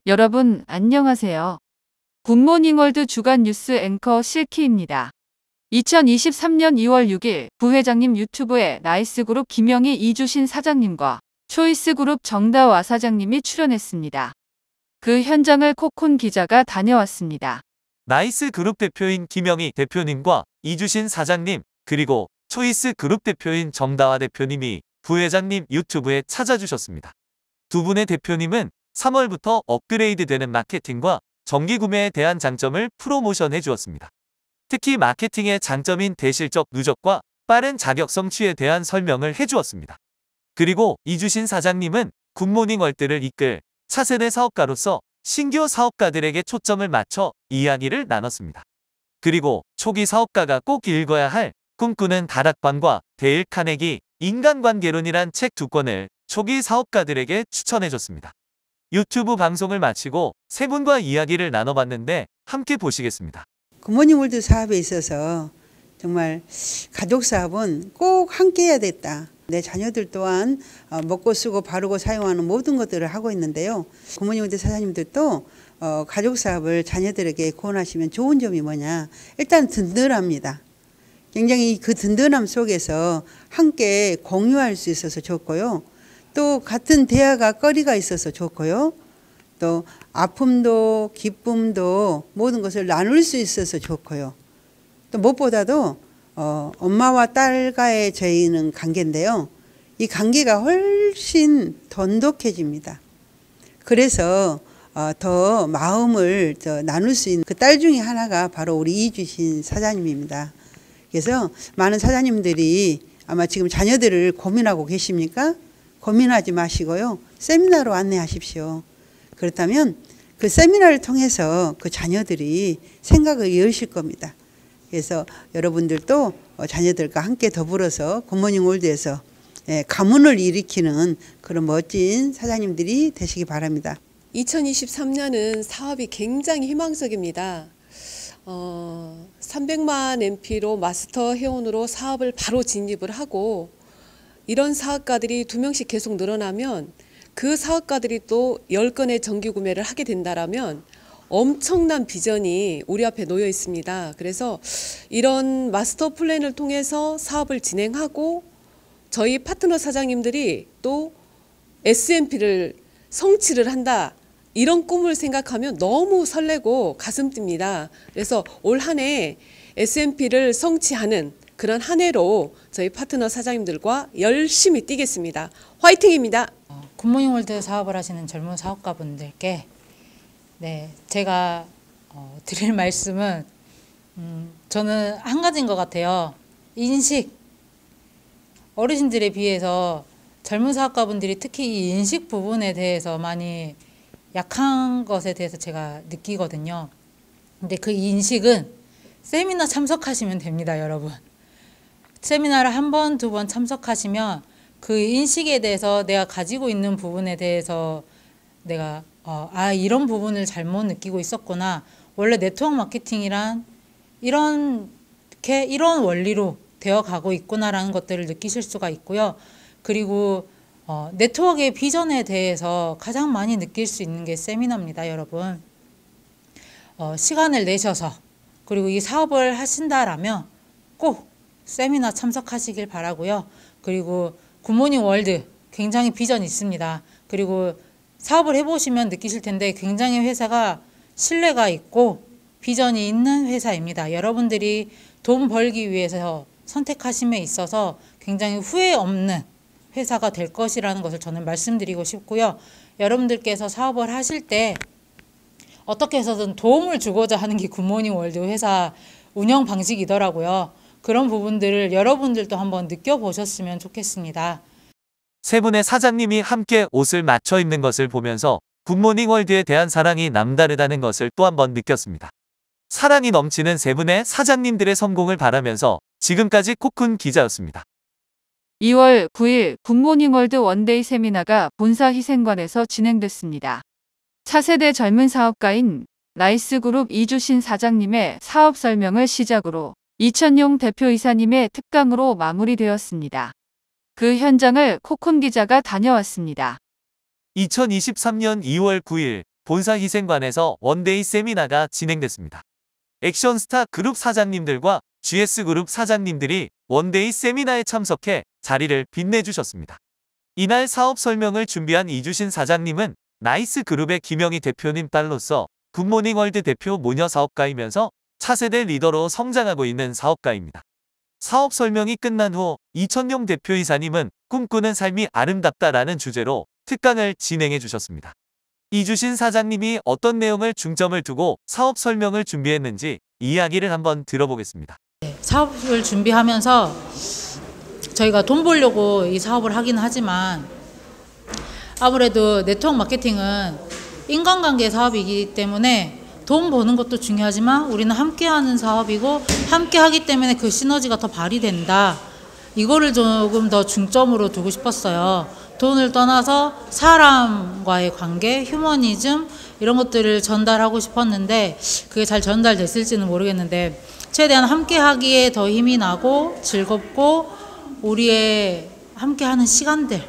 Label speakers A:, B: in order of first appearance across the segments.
A: 여러분, 안녕하세요. 굿모닝월드 주간 뉴스 앵커 실키입니다. 2023년 2월 6일 부회장님 유튜브에 나이스그룹 김영희 이주신 사장님과 초이스그룹 정다와 사장님이 출연했습니다. 그 현장을 코쿤 기자가 다녀왔습니다.
B: 나이스그룹 대표인 김영희 대표님과 이주신 사장님, 그리고 초이스그룹 대표인 정다와 대표님이 부회장님 유튜브에 찾아주셨습니다. 두 분의 대표님은 3월부터 업그레이드되는 마케팅과 정기 구매에 대한 장점을 프로모션해 주었습니다. 특히 마케팅의 장점인 대실적 누적과 빠른 자격 성취에 대한 설명을 해주었습니다. 그리고 이주신 사장님은 굿모닝 월드를 이끌 차세대 사업가로서 신규 사업가들에게 초점을 맞춰 이야기를 나눴습니다. 그리고 초기 사업가가 꼭 읽어야 할 꿈꾸는 다락방과 데일 카네기 인간관계론이란 책 두 권을 초기 사업가들에게 추천해줬습니다. 유튜브 방송을 마치고 세 분과 이야기를 나눠봤는데 함께 보시겠습니다.
C: 굿모닝 월드 사업에 있어서 정말 가족 사업은 꼭 함께 해야 됐다. 내 자녀들 또한 먹고 쓰고 바르고 사용하는 모든 것들을 하고 있는데요. 굿모닝 월드 사장님들도 가족 사업을 자녀들에게 권하시면 좋은 점이 뭐냐. 일단 든든합니다. 굉장히 그 든든함 속에서 함께 공유할 수 있어서 좋고요. 또 같은 대화가 거리가 있어서 좋고요. 또 아픔도 기쁨도 모든 것을 나눌 수 있어서 좋고요. 또 무엇보다도 엄마와 딸과의 저희는 관계인데요. 이 관계가 훨씬 돈독해집니다. 그래서 더 마음을 나눌 수 있는 그 딸 중에 하나가 바로 우리 이주신 사장님입니다. 그래서 많은 사장님들이 아마 지금 자녀들을 고민하고 계십니까? 고민하지 마시고요. 세미나로 안내하십시오. 그렇다면 그 세미나를 통해서 그 자녀들이 생각을 이으실 겁니다. 그래서 여러분들도 자녀들과 함께 더불어서 굿모닝 월드에서 가문을 일으키는 그런 멋진 사장님들이 되시기 바랍니다.
D: 2023년은 사업이 굉장히 희망적입니다. 300만 MP로 마스터 회원으로 사업을 바로 진입을 하고 이런 사업가들이 2명씩 계속 늘어나면 그 사업가들이 또 10건의 정기 구매를 하게 된다면 엄청난 비전이 우리 앞에 놓여 있습니다. 그래서 이런 마스터 플랜을 통해서 사업을 진행하고 저희 파트너 사장님들이 또 SMP를 성취를 한다. 이런 꿈을 생각하면 너무 설레고 가슴 뜁니다. 그래서 올 한 해 SMP를 성취하는 그런 한 해로 저희 파트너 사장님들과 열심히 뛰겠습니다. 화이팅입니다.
E: 굿모닝 월드 사업을 하시는 젊은 사업가분들께 제가 드릴 말씀은 저는 한 가지인 것 같아요. 인식. 어르신들에 비해서 젊은 사업가분들이 특히 이 인식 부분에 대해서 많이 약한 것에 대해서 제가 느끼거든요. 근데 그 인식은 세미나 참석하시면 됩니다, 여러분. 세미나를 한 번, 두 번 참석하시면 그 인식에 대해서 내가 가지고 있는 부분에 대해서 내가 이런 부분을 잘못 느끼고 있었구나. 원래 네트워크 마케팅이란 이런 원리로 되어 가고 있구나라는 것들을 느끼실 수가 있고요. 그리고 네트워크의 비전에 대해서 가장 많이 느낄 수 있는 게 세미나입니다, 여러분. 시간을 내셔서 그리고 이 사업을 하신다라면 꼭 세미나 참석하시길 바라고요. 그리고 굿모닝 월드 굉장히 비전이 있습니다. 그리고 사업을 해보시면 느끼실 텐데 굉장히 회사가 신뢰가 있고 비전이 있는 회사입니다. 여러분들이 돈 벌기 위해서 선택하심에 있어서 굉장히 후회 없는 회사가 될 것이라는 것을 저는 말씀드리고 싶고요. 여러분들께서 사업을 하실 때 어떻게 해서든 도움을 주고자 하는 게 굿모닝 월드 회사 운영 방식이더라고요. 그런 부분들을 여러분들도 한번 느껴보셨으면 좋겠습니다.
B: 세 분의 사장님이 함께 옷을 맞춰 입는 것을 보면서 굿모닝 월드에 대한 사랑이 남다르다는 것을 또 한 번 느꼈습니다. 사랑이 넘치는 세 분의 사장님들의 성공을 바라면서 지금까지 코쿤 기자였습니다.
A: 2월 9일 굿모닝월드 원데이 세미나가 본사 희생관에서 진행됐습니다. 차세대 젊은 사업가인 나이스그룹 이주신 사장님의 사업 설명을 시작으로 이천용 대표이사님의 특강으로 마무리되었습니다. 그 현장을 코쿤 기자가 다녀왔습니다.
B: 2023년 2월 9일 본사희생관에서 원데이 세미나가 진행됐습니다. 액션스타 그룹 사장님들과 GS그룹 사장님들이 원데이 세미나에 참석해 자리를 빛내주셨습니다. 이날 사업 설명을 준비한 이주신 사장님은 나이스그룹의 김영희 대표님 딸로서 굿모닝월드 대표 모녀 사업가이면서 차세대 리더로 성장하고 있는 사업가입니다. 사업 설명이 끝난 후 이천용 대표이사님은 꿈꾸는 삶이 아름답다라는 주제로 특강을 진행해 주셨습니다. 이주신 사장님이 어떤 내용을 중점을 두고 사업 설명을 준비했는지 이야기를 한번 들어보겠습니다.
E: 사업을 준비하면서 저희가 돈 벌려고 이 사업을 하긴 하지만 아무래도 네트워크 마케팅은 인간관계 사업이기 때문에 돈 버는 것도 중요하지만 우리는 함께하는 사업이고 함께하기 때문에 그 시너지가 더 발휘된다. 이거를 조금 더 중점으로 두고 싶었어요. 돈을 떠나서 사람과의 관계, 휴머니즘 이런 것들을 전달하고 싶었는데 그게 잘 전달됐을지는 모르겠는데 최대한 함께하기에 더 힘이 나고 즐겁고 우리의 함께하는 시간들의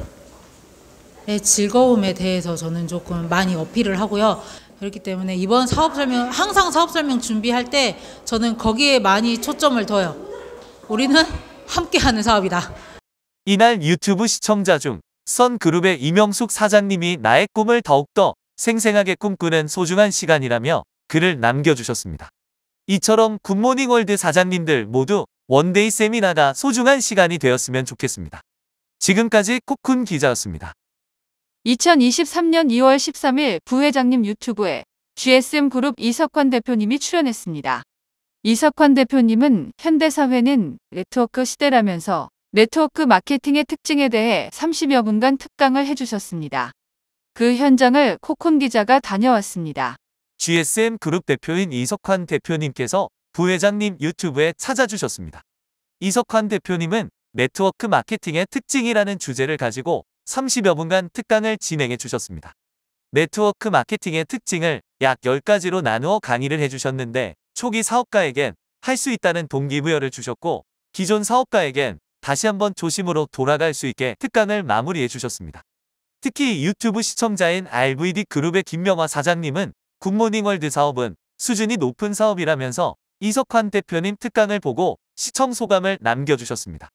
E: 즐거움에 대해서 저는 조금 많이 어필을 하고요. 그렇기 때문에 이번 사업 설명, 항상 사업 설명 준비할 때 저는 거기에 많이 초점을 둬요. 우리는 함께하는 사업이다.
B: 이날 유튜브 시청자 중 선그룹의 이명숙 사장님이 나의 꿈을 더욱더 생생하게 꿈꾸는 소중한 시간이라며 글을 남겨주셨습니다. 이처럼 굿모닝월드 사장님들 모두 원데이 세미나가 소중한 시간이 되었으면 좋겠습니다. 지금까지 코쿤 기자였습니다.
A: 2023년 2월 13일 부회장님 유튜브에 GSM그룹 이석환 대표님이 출연했습니다. 이석환 대표님은 현대사회는 네트워크 시대라면서 네트워크 마케팅의 특징에 대해 30여 분간 특강을 해주셨습니다. 그 현장을 코쿤 기자가 다녀왔습니다.
B: GSM그룹 대표인 이석환 대표님께서 부회장님 유튜브에 찾아주셨습니다. 이석환 대표님은 네트워크 마케팅의 특징이라는 주제를 가지고 30여 분간 특강을 진행해 주셨습니다. 네트워크 마케팅의 특징을 약 10가지로 나누어 강의를 해주셨는데 초기 사업가에겐 할 수 있다는 동기부여를 주셨고 기존 사업가에겐 다시 한번 조심으로 돌아갈 수 있게 특강을 마무리해 주셨습니다. 특히 유튜브 시청자인 RVD그룹의 김명화 사장님은 굿모닝월드 사업은 수준이 높은 사업이라면서 이석환 대표님 특강을 보고 시청 소감을 남겨주셨습니다.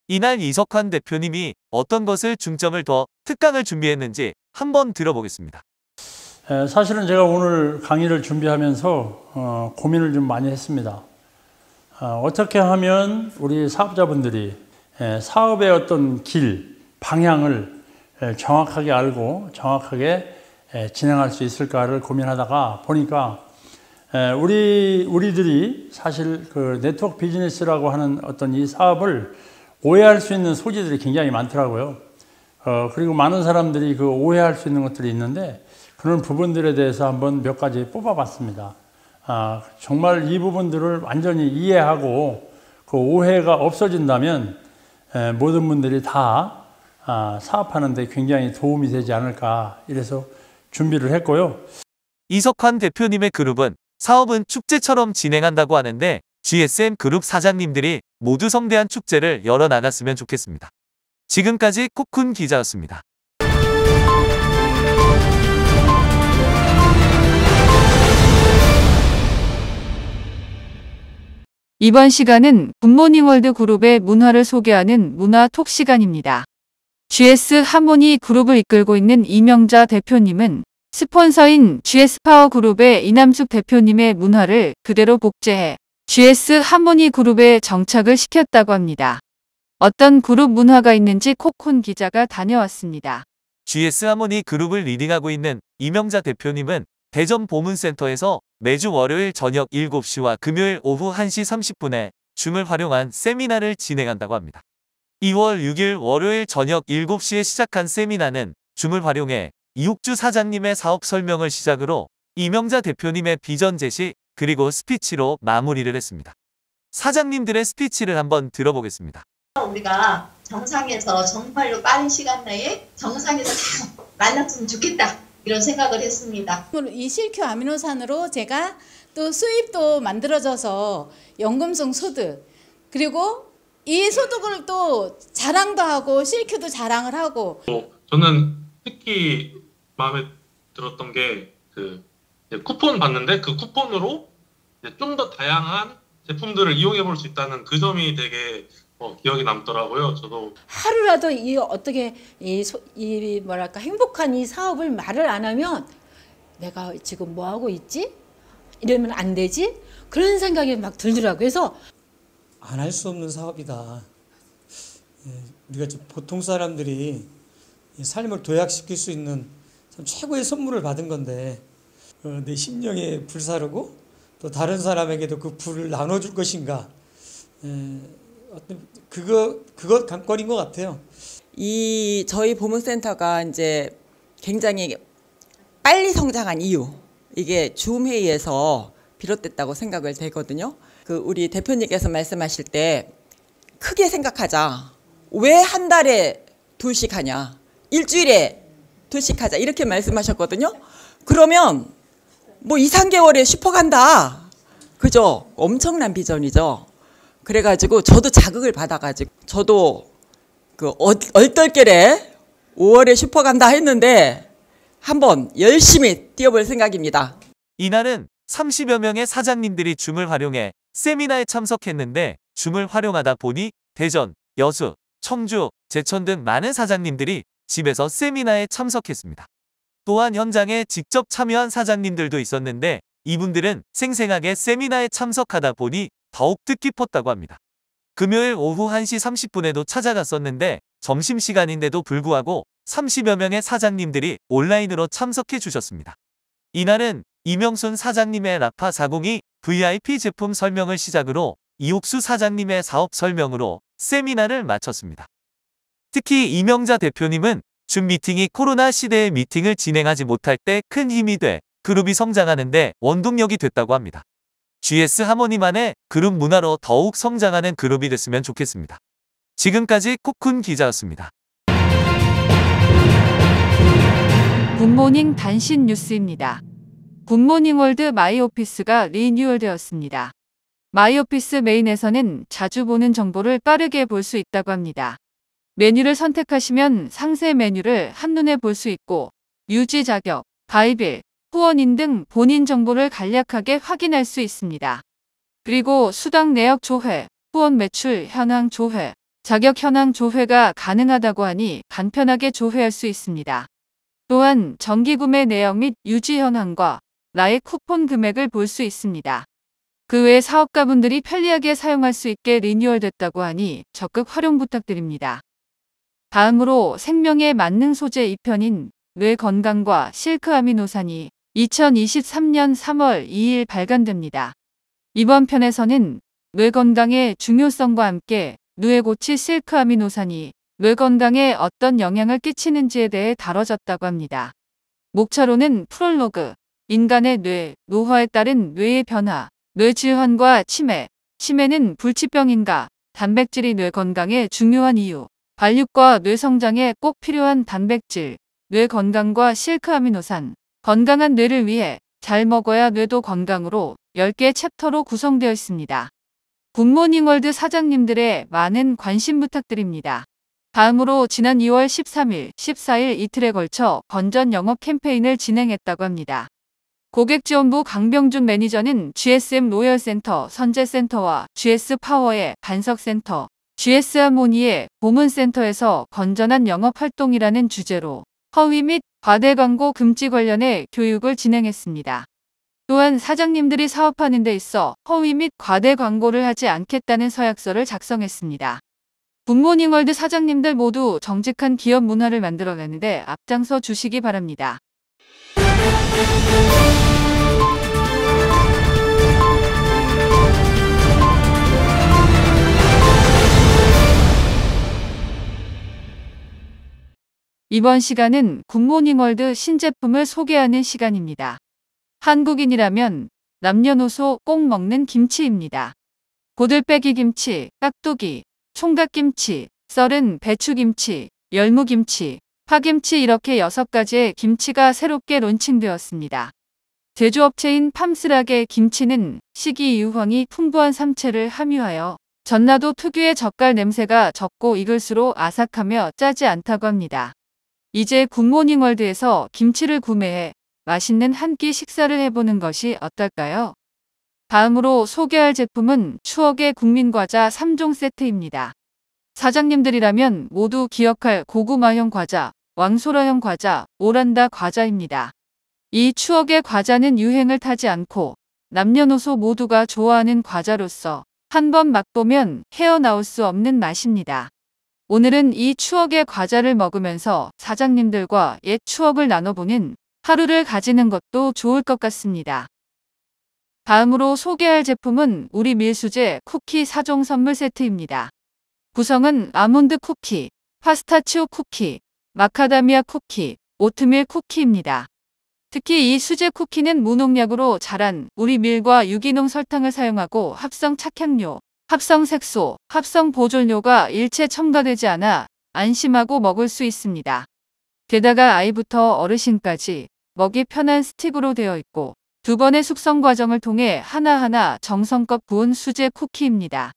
B: 이날 이석환 대표님이 어떤 것을 중점을 둬 특강을 준비했는지 한번 들어보겠습니다.
F: 사실은 제가 오늘 강의를 준비하면서 고민을 좀 많이 했습니다. 어떻게 하면 우리 사업자분들이 사업의 어떤 길, 방향을 정확하게 알고 정확하게 진행할 수 있을까를 고민하다가 보니까 우리들이 사실 그 네트워크 비즈니스라고 하는 어떤 이 사업을 오해할 수 있는 소지들이 굉장히 많더라고요. 그리고 많은 사람들이 그 오해할 수 있는 것들이 있는데 그런 부분들에 대해서 한번 몇 가지 뽑아봤습니다. 정말 이 부분들을 완전히 이해하고 그 오해가 없어진다면 모든 분들이 다 사업하는 데 굉장히 도움이 되지 않을까 이래서 준비를 했고요.
B: 이석환 대표님의 그룹은 사업은 축제처럼 진행한다고 하는데 GSM그룹 사장님들이 모두 성대한 축제를 열어나갔으면 좋겠습니다. 지금까지 코쿤 기자였습니다.
A: 이번 시간은 굿모닝월드 그룹의 문화를 소개하는 문화톡 시간입니다. GS 하모니 그룹을 이끌고 있는 이명자 대표님은 스폰서인 GS파워 그룹의 이남숙 대표님의 문화를 그대로 복제해 GS 하모니 그룹에 정착을 시켰다고 합니다. 어떤 그룹 문화가 있는지 코쿤 기자가 다녀왔습니다.
B: GS 하모니 그룹을 리딩하고 있는 이명자 대표님은 대전 보문센터에서 매주 월요일 저녁 7시와 금요일 오후 1시 30분에 줌을 활용한 세미나를 진행한다고 합니다. 2월 6일 월요일 저녁 7시에 시작한 세미나는 줌을 활용해 이옥주 사장님의 사업 설명을 시작으로 이명자 대표님의 비전 제시 그리고 스피치로 마무리를 했습니다. 사장님들의 스피치를 한번 들어보겠습니다.
G: 우리가 정상에서 정말로 빠른 시간 내에 정상에서 다 만났으면 좋겠다 이런 생각을 했습니다.
H: 이 실큐 아미노산으로 제가 또 수입도 만들어져서 연금성 소득 그리고 이 소득을 또 자랑도 하고 실큐도 자랑을 하고
I: 저는 특히 마음에 들었던 게 그 이제 쿠폰 받는데 그 쿠폰으로 좀 더 다양한 제품들을 이용해 볼 수 있다는 그 점이 되게 기억이 남더라고요. 저도
J: 하루라도 이 어떻게 이 뭐랄까 행복한 이 사업을 말을 안 하면 내가 지금 뭐 하고 있지? 이러면 안 되지? 그런 생각이 막 들더라고요. 그래서
K: 안 할 수 없는 사업이다. 우리가 보통 사람들이 삶을 도약시킬 수 있는 참 최고의 선물을 받은 건데 내 심령에 불사르고 또 다른 사람에게도 그 불을 나눠줄 것인가. 어떤 그것 관건인 것 같아요.
L: 이 저희 보문센터가 이제 굉장히 빨리 성장한 이유, 이게 줌 회의에서 비롯됐다고 생각을 되거든요. 그 우리 대표님께서 말씀하실 때 크게 생각하자. 왜 한 달에 2씩 하냐? 일주일에 2씩 하자. 이렇게 말씀하셨거든요. 그러면 뭐 2, 3개월에 슈퍼 간다. 그죠? 엄청난 비전이죠. 그래가지고 저도 자극을 받아가지고 저도 그 얼떨결에 5월에 슈퍼 간다 했는데 한번 열심히 뛰어볼 생각입니다.
B: 이날은 30여 명의 사장님들이 줌을 활용해 세미나에 참석했는데 줌을 활용하다 보니 대전, 여수, 청주, 제천 등 많은 사장님들이 집에서 세미나에 참석했습니다. 또한 현장에 직접 참여한 사장님들도 있었는데 이분들은 생생하게 세미나에 참석하다 보니 더욱 뜻깊었다고 합니다. 금요일 오후 1시 30분에도 찾아갔었는데 점심시간인데도 불구하고 30여 명의 사장님들이 온라인으로 참석해 주셨습니다. 이날은 이명순 사장님의 라파 402 VIP 제품 설명을 시작으로 이옥수 사장님의 사업 설명으로 세미나를 마쳤습니다. 특히 이명자 대표님은 줌 미팅이 코로나 시대에 미팅을 진행하지 못할 때 큰 힘이 돼 그룹이 성장하는데 원동력이 됐다고 합니다. GS 하모니만의 그룹 문화로 더욱 성장하는 그룹이 됐으면 좋겠습니다. 지금까지 코쿤 기자였습니다.
A: 굿모닝 단신 뉴스입니다. 굿모닝월드 마이오피스가 리뉴얼되었습니다. 마이오피스 메인에서는 자주 보는 정보를 빠르게 볼 수 있다고 합니다. 메뉴를 선택하시면 상세 메뉴를 한눈에 볼 수 있고 유지 자격, 가입일, 후원인 등 본인 정보를 간략하게 확인할 수 있습니다. 그리고 수당 내역 조회, 후원 매출 현황 조회, 자격 현황 조회가 가능하다고 하니 간편하게 조회할 수 있습니다. 또한 정기구매 내역 및 유지 현황과 나의 쿠폰 금액을 볼 수 있습니다. 그 외 사업가분들이 편리하게 사용할 수 있게 리뉴얼됐다고 하니 적극 활용 부탁드립니다. 다음으로 생명의 만능 소재 2편인 뇌 건강과 실크 아미노산이 2023년 3월 2일 발간됩니다. 이번 편에서는 뇌 건강의 중요성과 함께 뇌고치 실크 아미노산이 뇌 건강에 어떤 영향을 끼치는지에 대해 다뤄졌다고 합니다. 목차로는 프롤로그, 인간의 뇌, 노화에 따른 뇌의 변화, 뇌질환과 치매, 치매는 불치병인가, 단백질이 뇌 건강에 중요한 이유, 발육과 뇌 성장에 꼭 필요한 단백질, 뇌 건강과 실크 아미노산, 건강한 뇌를 위해 잘 먹어야 뇌도 건강으로 10개 챕터로 구성되어 있습니다. 굿모닝월드 사장님들의 많은 관심 부탁드립니다. 다음으로 지난 2월 13일, 14일 이틀에 걸쳐 건전 영업 캠페인을 진행했다고 합니다. 고객지원부 강병준 매니저는 GSM 로열센터 선제센터와 GS 파워의 반석센터, GS 하모니의 보문센터에서 건전한 영업활동이라는 주제로 허위 및 과대 광고 금지 관련해 교육을 진행했습니다. 또한 사장님들이 사업하는 데 있어 허위 및 과대 광고를 하지 않겠다는 서약서를 작성했습니다. 굿모닝월드 사장님들 모두 정직한 기업 문화를 만들어내는데 앞장서 주시기 바랍니다. 이번 시간은 굿모닝월드 신제품을 소개하는 시간입니다. 한국인이라면 남녀노소 꼭 먹는 김치입니다. 고들빼기 김치, 깍두기, 총각김치, 썰은 배추김치, 열무김치, 파김치 이렇게 6가지의 김치가 새롭게 론칭되었습니다. 제조업체인 팜스락의 김치는 식이유황이 풍부한 삼채를 함유하여 전라도 특유의 젓갈 냄새가 적고 익을수록 아삭하며 짜지 않다고 합니다. 이제 굿모닝월드에서 김치를 구매해 맛있는 한 끼 식사를 해보는 것이 어떨까요? 다음으로 소개할 제품은 추억의 국민과자 3종 세트입니다. 사장님들이라면 모두 기억할 고구마형 과자, 왕소라형 과자, 오란다 과자입니다. 이 추억의 과자는 유행을 타지 않고 남녀노소 모두가 좋아하는 과자로서 한 번 맛보면 헤어나올 수 없는 맛입니다. 오늘은 이 추억의 과자를 먹으면서 사장님들과 옛 추억을 나눠보는 하루를 가지는 것도 좋을 것 같습니다. 다음으로 소개할 제품은 우리 밀수제 쿠키 4종 선물 세트입니다. 구성은 아몬드 쿠키, 파스타치오 쿠키, 마카다미아 쿠키, 오트밀 쿠키입니다. 특히 이 수제 쿠키는 무농약으로 자란 우리 밀과 유기농 설탕을 사용하고 합성 착향료, 합성 색소, 합성 보존료가 일체 첨가되지 않아 안심하고 먹을 수 있습니다. 게다가 아이부터 어르신까지 먹기 편한 스틱으로 되어 있고 2번의 숙성 과정을 통해 하나하나 정성껏 구운 수제 쿠키입니다.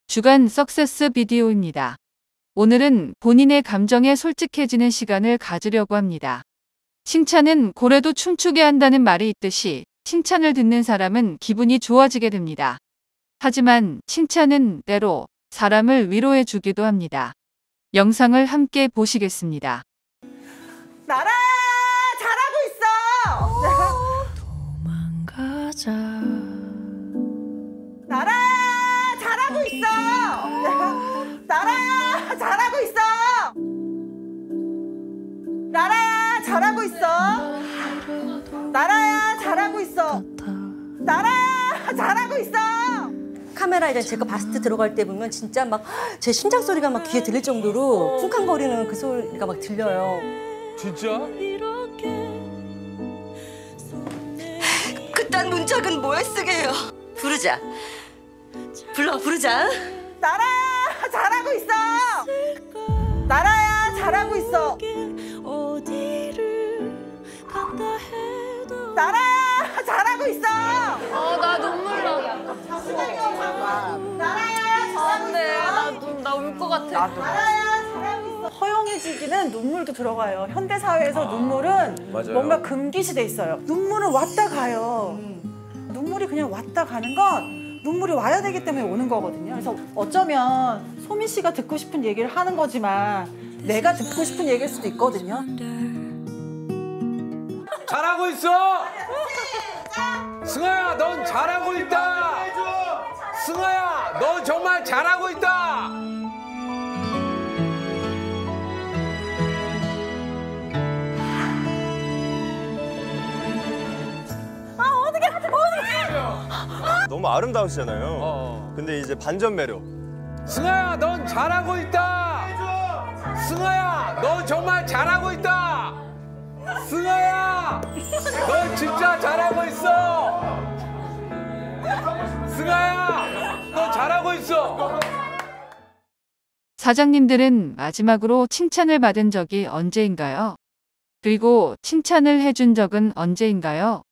A: 주간 석세스 비디오입니다. 오늘은 본인의 감정에 솔직해지는 시간을 가지려고 합니다. 칭찬은 고래도 춤추게 한다는 말이 있듯이 칭찬을 듣는 사람은 기분이 좋아지게 됩니다. 하지만 칭찬은 때로 사람을 위로해 주기도 합니다. 영상을 함께 보시겠습니다.
M: 나라야 잘하고 있어.
N: 도망가자.
M: 나라야 잘하고 있어. 나라야 잘하고 있어. 나라야 잘하고 있어. 나라야 잘하고 있어. 나라야 잘하고 있어.
O: 카메라에 제가 바스트 들어갈 때 보면 진짜 막 제 심장 소리가 막 귀에 들릴 정도로 쿵쾅거리는 그 소리가 막 들려요.
P: 진짜?
O: 그딴 문짝은 뭐에 쓰게요? 부르자. 부르자.
M: 나라야 잘하고 있어. 나라야 잘하고 있어. 나라야 잘하고 있어.
N: 나 눈물 나.
M: 나라야 잘하고 있어.
N: 나 울 것 같아.
M: 나라야 잘하고 있어. 허용해지기는 눈물도 들어가요. 현대 사회에서 눈물은
P: 맞아요.
M: 뭔가 금기시돼 있어요. 눈물은 왔다 가요. 눈물이 그냥 왔다 가는 건 눈물이 와야 되기 때문에 오는 거거든요. 그래서 어쩌면 소민 씨가 듣고 싶은 얘기를 하는 거지만 내가 듣고 싶은 얘기일 수도 있거든요.
P: 잘하고 있어. 승아야, 넌 잘하고 있다. 승아야, 넌 정말 잘하고 있다.
Q: 너무 아름다우시잖아요. 근데 이제 반전 매력.
P: 승아야, 넌 잘하고 있다. 승아야, 넌 정말 잘하고 있다. 승아야, 넌 진짜 잘하고 있어. 승아야, 너 잘하고 있어.
A: 사장님들은 마지막으로 칭찬을 받은 적이 언제인가요? 그리고 칭찬을 해준 적은 언제인가요?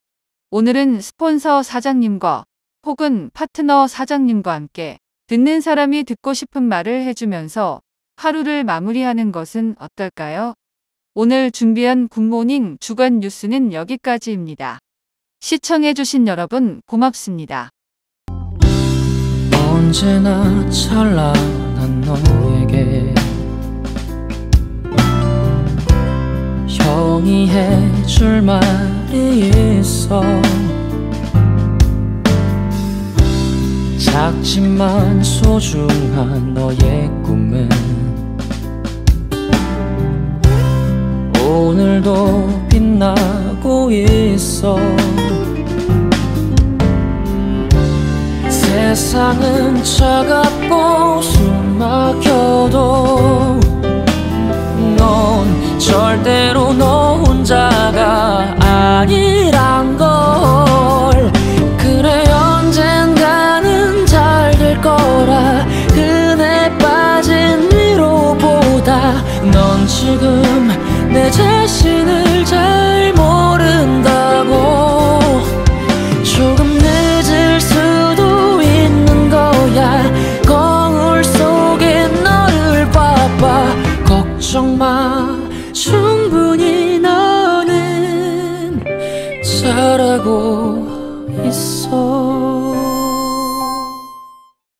A: 오늘은 스폰서 사장님과 혹은 파트너 사장님과 함께 듣는 사람이 듣고 싶은 말을 해주면서 하루를 마무리하는 것은 어떨까요? 오늘 준비한 굿모닝 주간 뉴스는 여기까지입니다. 시청해주신 여러분 고맙습니다.
N: 언제나 찬란한 너에게 형이 해줄 말이 있어. 작지만 소중한 너의 꿈은 오늘도 빛나고 있어. 세상은 차갑고 숨막혀도 넌 절대로 너 혼자가 아니란 걸. 그래 언젠가는 잘 될 거라. 그네 빠진 위로보다 넌 지금 내 자신을 바라고 있어.